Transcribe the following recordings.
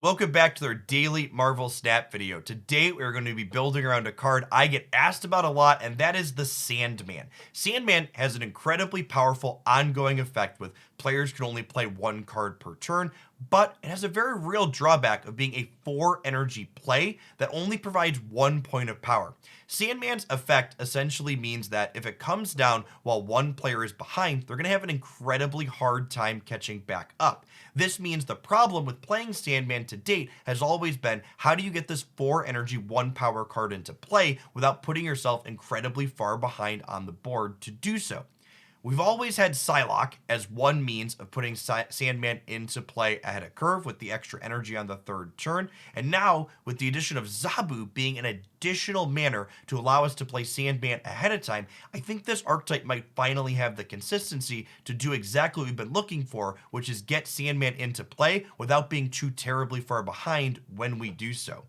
Welcome back to their daily Marvel Snap video. Today, we're going to be building around a card I get asked about a lot, and that is the Sandman. Sandman has an incredibly powerful ongoing effect with players can only play one card per turn, but it has a very real drawback of being a 4 energy play that only provides 1 point of power. Sandman's effect essentially means that if it comes down while one player is behind, they're going to have an incredibly hard time catching back up. This means the problem with playing Sandman to date has always been how do you get this 4 energy 1 power card into play without putting yourself incredibly far behind on the board to do so. We've always had Psylocke as one means of putting Sandman into play ahead of curve with the extra energy on the third turn, and now with the addition of Zabu being an additional manner to allow us to play Sandman ahead of time, I think this archetype might finally have the consistency to do exactly what we've been looking for, which is get Sandman into play without being too terribly far behind when we do so.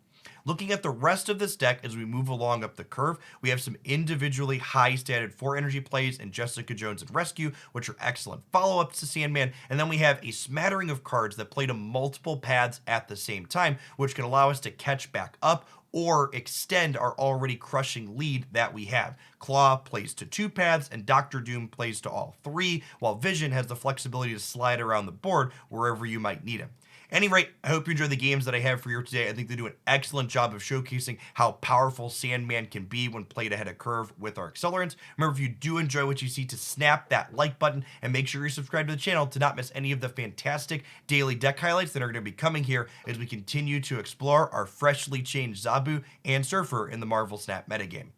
Looking at the rest of this deck as we move along up the curve, we have some individually high statted 4 energy plays in Jessica Jones and Rescue, which are excellent follow-ups to Sandman, and then we have a smattering of cards that play to multiple paths at the same time, which can allow us to catch back up or extend our already crushing lead that we have. Claw plays to 2 paths, and Doctor Doom plays to all 3, while Vision has the flexibility to slide around the board wherever you might need him. Any rate, I hope you enjoy the games that I have for you today. I think they do an excellent job of showcasing how powerful Sandman can be when played ahead of curve with our accelerants. Remember, if you do enjoy what you see, to snap that like button and make sure you're subscribed to the channel to not miss any of the fantastic daily deck highlights that are going to be coming here as we continue to explore our freshly changed Zabu and Surfer in the Marvel Snap metagame.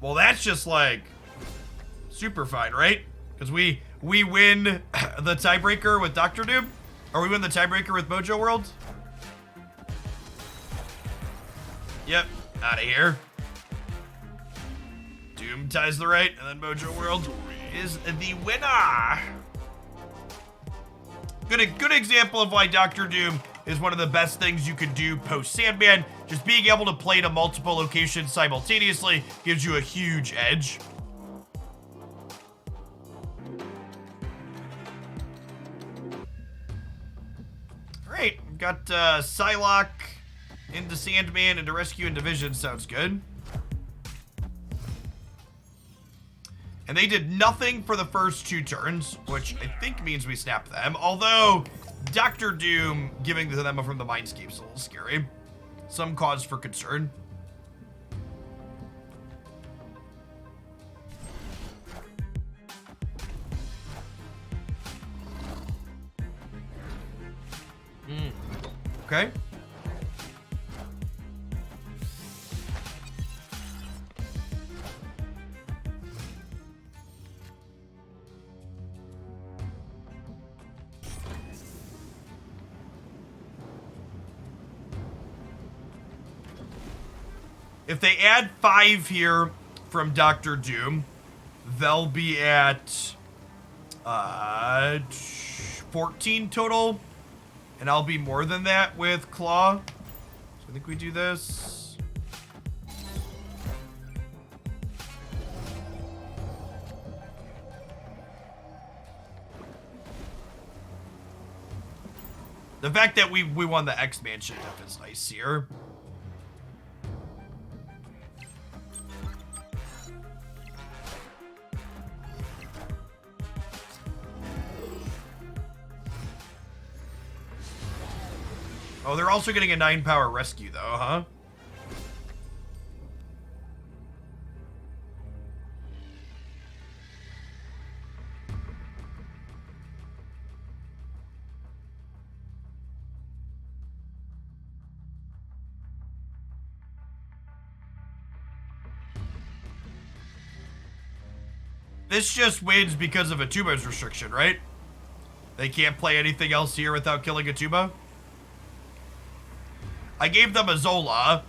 Well, that's just like super fine, right? Because we win the tiebreaker with Doctor Doom, or we win the tiebreaker with Mojo World. Yep, out of here. Doom ties the right, and then Mojo World is the winner. Good example of why Doctor Doom is one of the best things you can do post Sandman. Just being able to play to multiple locations simultaneously gives you a huge edge. Alright, we've got Psylocke into Sandman, into Rescue and Division. Sounds good. And they did nothing for the first 2 turns, which I think means we snap them. Although, Doctor Doom giving them from the Mindscape's a little scary. Some cause for concern. Okay. If they add 5 here from Doctor Doom, they'll be at 14 total, and I'll be more than that with Claw. So I think we do this. The fact that we won the X-Mansion stuff is nice here. Oh, they're also getting a 9-power rescue, though, huh? This just wins because of a Tuba's restriction, right? They can't play anything else here without killing a Tuba. I gave them a Zola,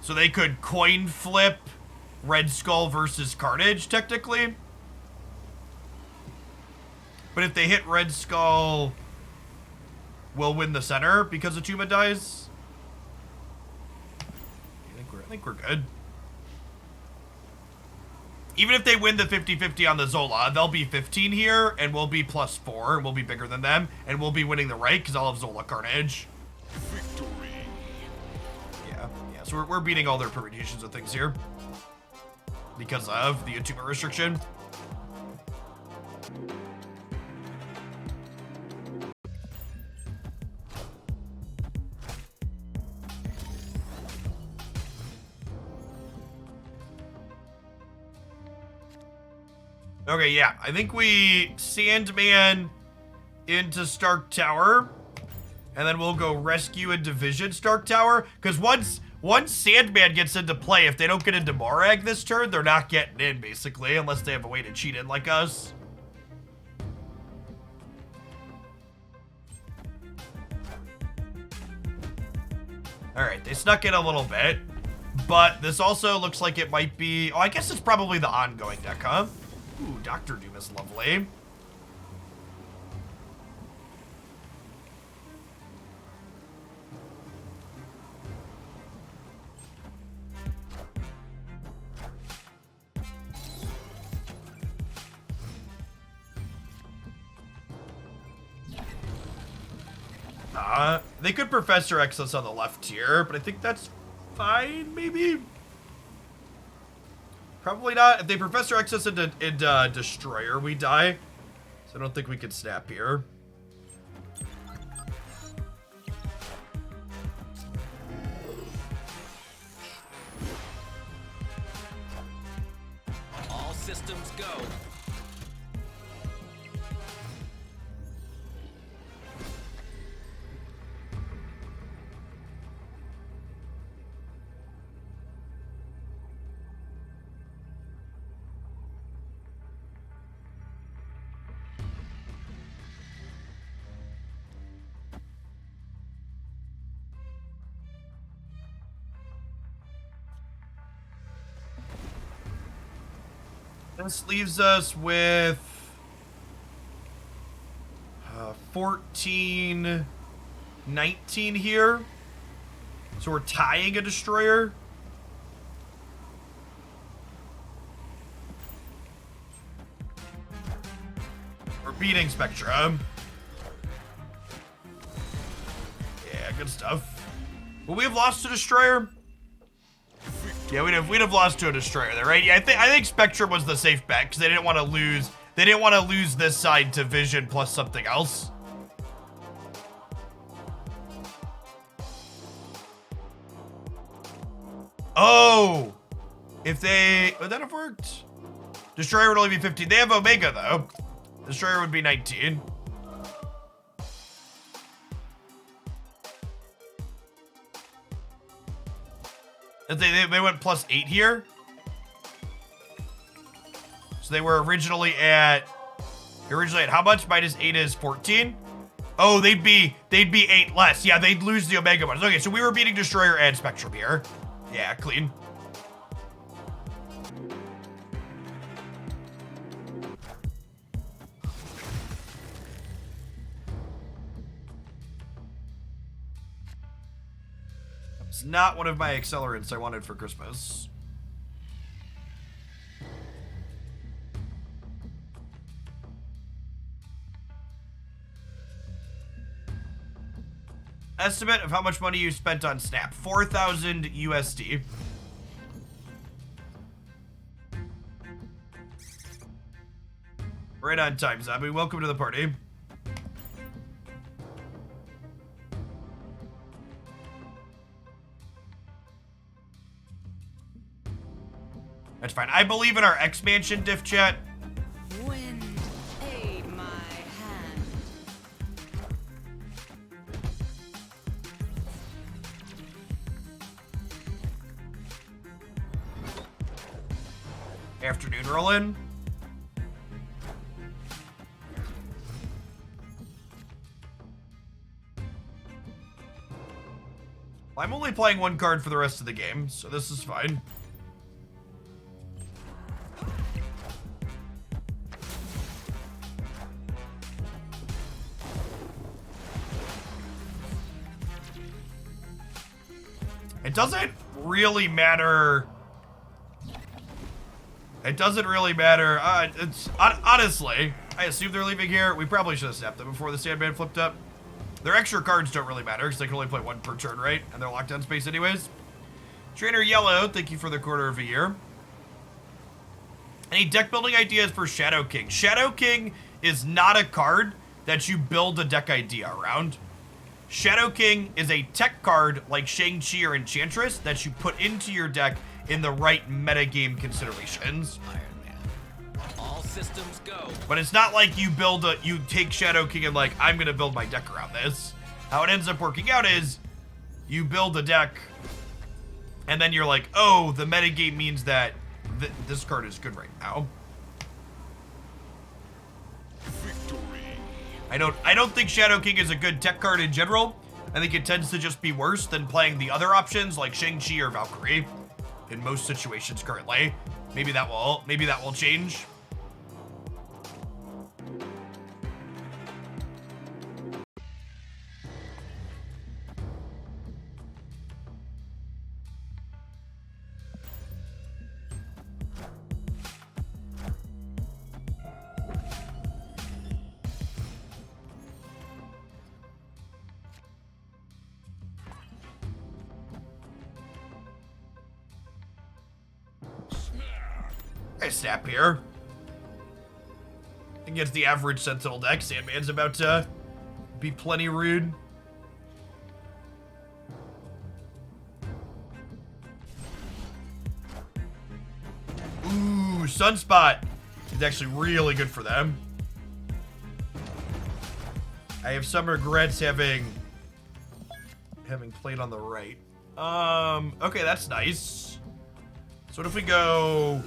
so they could coin flip Red Skull versus Carnage, technically. But if they hit Red Skull, we'll win the center because Atuma dies. I think we're good. Even if they win the 50-50 on the Zola, they'll be 15 here, and we'll be +4, and we'll be bigger than them, and we'll be winning the right, because I'll have Zola Carnage. Victory. Yeah, so we're beating all their permutations of things here. Because of the Atuma restriction. Okay, yeah, I think we Sandman into Stark Tower, and then we'll go rescue and division Stark Tower, because once Sandman gets into play, if they don't get into Morag this turn, they're not getting in, basically, unless they have a way to cheat in like us. Alright, they snuck in a little bit, but this also looks like it might be... Oh, I guess it's probably the ongoing deck, huh? Ooh, Dr. Doom is lovely. They could Professor X us on the left here, but I think that's fine, maybe? Probably not. If they Professor X us into Destroyer, we die. So I don't think we can snap here. All systems go. This leaves us with 14, 19 here. So we're tying a Destroyer. We're beating Spectrum. Yeah, good stuff. Will we have lost to Destroyer? Yeah, we'd have lost to a Destroyer there, right? Yeah, I think Spectrum was the safe bet because they didn't want to lose. They didn't want to lose this side to Vision plus something else. Oh, if they would that have worked? Destroyer would only be 15. They have Omega though. Destroyer would be 19. They went +8 here. So they were originally at how much? -8 is 14. Oh, they'd be 8 less. Yeah, they'd lose the Omega ones. Okay, so we were beating Destroyer and Spectrum here. Yeah, clean. It's not one of my accelerants I wanted for Christmas. Estimate of how much money you spent on Snap. 4,000 USD. Right on time, Zombie. Welcome to the party. That's fine. I believe in our expansion, diff chat. Wind, aid my hand. Afternoon roll-in. I'm only playing one card for the rest of the game, so this is fine. It doesn't really matter. It doesn't really matter. Honestly, I assume they're leaving here. We probably should have snapped them before the Sandman flipped up. Their extra cards don't really matter because they can only play one per turn, right? And they're locked down space anyways. Trainer Yellow, thank you for the quarter of a year. Any deck building ideas for Shadow King? Shadow King is not a card that you build a deck idea around. Shadow King is a tech card like Shang-Chi or Enchantress that you put into your deck in the right metagame considerations. Iron Man. All systems go. But it's not like you take Shadow King and like, I'm gonna build my deck around this. How it ends up working out is you build a deck and then you're like, oh, the metagame means that this card is good right now. Victory. I don't think Shadow King is a good tech card in general. I think it tends to just be worse than playing the other options like Shang-Chi or Valkyrie in most situations currently. Maybe that will change. Nice snap here. Against the average Sentinel deck, Sandman's about to be plenty rude. Ooh, Sunspot is actually really good for them. I have some regrets having played on the right. Okay, that's nice. So what if we go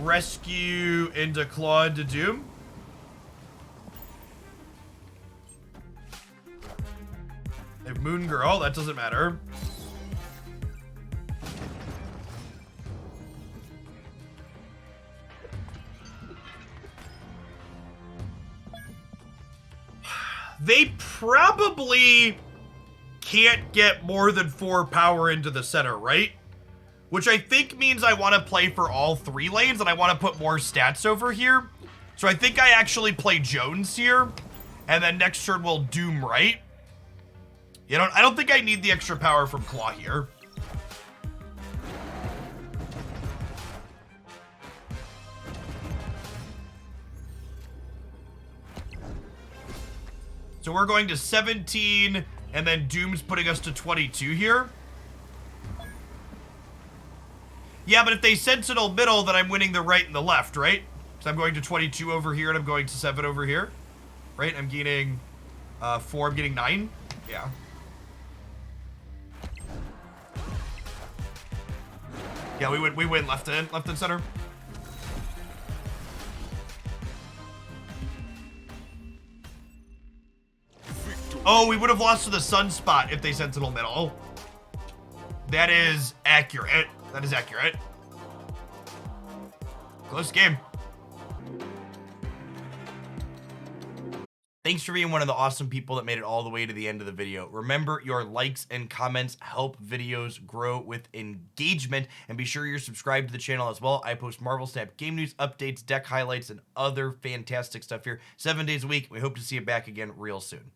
Rescue into Claude to Doom? They have Moon Girl, that doesn't matter. They probably can't get more than 4 power into the center, right? Which I think means I want to play for all 3 lanes and I want to put more stats over here. So I think I actually play Jones here. And then next turn we'll Doom right. I don't think I need the extra power from Claw here. So we're going to 17 and then Doom's putting us to 22 here. Yeah, but if they Sentinel middle, then I'm winning the right and the left, right? So I'm going to 22 over here, and I'm going to 7 over here. Right? I'm gaining 4, I'm getting 9. Yeah. Yeah, we win left and center. Oh, we would have lost to the Sunspot if they Sentinel middle. That is accurate. That is accurate. Close game. Thanks for being one of the awesome people that made it all the way to the end of the video. Remember, your likes and comments help videos grow with engagement, and be sure you're subscribed to the channel as well. I post Marvel Snap game news, updates, deck highlights, and other fantastic stuff here 7 days a week. We hope to see you back again real soon.